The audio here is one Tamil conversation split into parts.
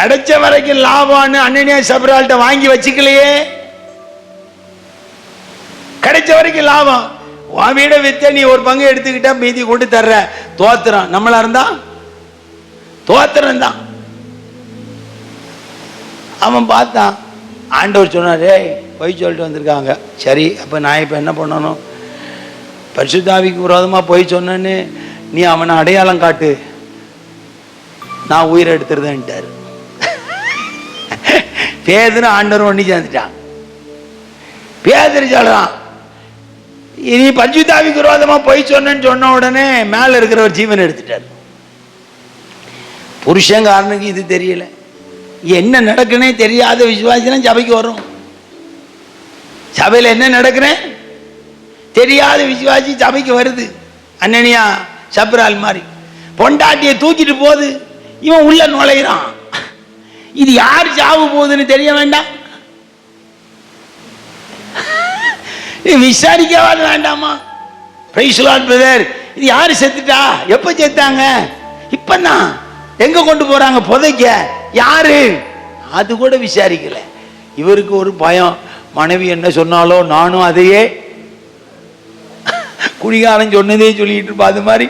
கிடைச்ச வரைக்கும் லாபம்னு அனனியா சப்ரால்ட்ட வாங்கி வச்சுக்கலையே. கிடைச்ச வரைக்கும் லாபம். உன் வீட வித்த நீ ஒரு பங்கு எடுத்துக்கிட்டா மீதி கொண்டு தர்ற. தோத்திரம். நம்மளா இருந்தா தோத்திரம் தான். அவன் பார்த்தான். ஆண்டவர் சொன்னாரே பொய் சொல்லிட்டு வந்திருக்காங்க. சரி, அப்போ நான் இப்போ என்ன பண்ணணும்? பரிசுத்தாவிக்கு விரோதமாக பொய் சொன்னேன்னு நீ அவனை அடையாளம் காட்டு, நான் உயிரை எடுத்துருதேன்ட்டார். பேதுரு ஆண்டவர் ஒண்ணி சேர்ந்துட்டான். பேதுரு சொல்றான், இனி பரிசுத்தாவிக்கு விரோதமா பொய் சொன்னேன்னு சொன்ன உடனே மேல இருக்கிற ஒரு ஜீவன் எடுத்துட்டார். புருஷங்காரனுக்கு இது தெரியல. என்ன நடக்குன்னே தெரியாத விசுவாசிலாம் சபைக்கு வரும். சபையில் என்ன நடக்குறேன் தெரியாத விசுவாசி சபைக்கு வருது. அனனியா சப்ரால் மாதிரி பொண்டாட்டியை தூக்கிட்டு போகுது. இவன் உள்ள நுழையிறான். இது யார் சாவு போகுதுன்னு தெரிய வேண்டாம்? விசாரிக்கவாது வேண்டாமா? பிரைஸ் லார்ட் பிரதர், இது யாரு செத்துட்டா? எப்ப செத்தாங்க? இப்பதான். எங்க கொண்டு போறாங்க? புதைக்க. யாரு? அது கூட விசாரிக்கல. இவருக்கு ஒரு பயம், மனைவி என்ன சொன்னாலோ நானும் அதையே, குடிகாரன் சொன்னதே சொல்லிட்டு இருப்பா. அது மாதிரி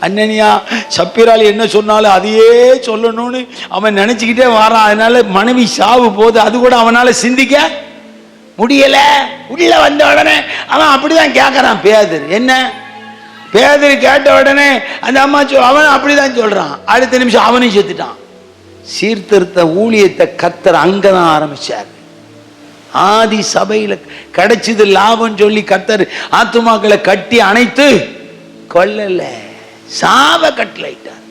அனனியா சப்பிரால் என்ன சொன்னாலும் அதையே சொல்லணும்னு அவன் நினைச்சுக்கிட்டே வரான். அதனால மனைவி சாவு போது அது கூட அவனால சிந்திக்க முடியல. உள்ள வந்த உடனே அவன் அப்படிதான் கேட்கறான். பேதுரு என்ன? பேதுரு கேட்ட உடனே அந்த அம்மா அவன் அப்படிதான் சொல்றான். அடுத்த நிமிஷம் அவனையும் செத்துட்டான். சீர்திருத்த ஊழியத்தை கர்த்தர் அங்கதான் ஆரம்பிச்சார். ஆதி சபையில கிடைச்சது லாபம் சொல்லி கர்த்தர் ஆத்துமாக்களை கட்டி அணைத்து கொல்லல, சாவ கட்டளையிட்டார்.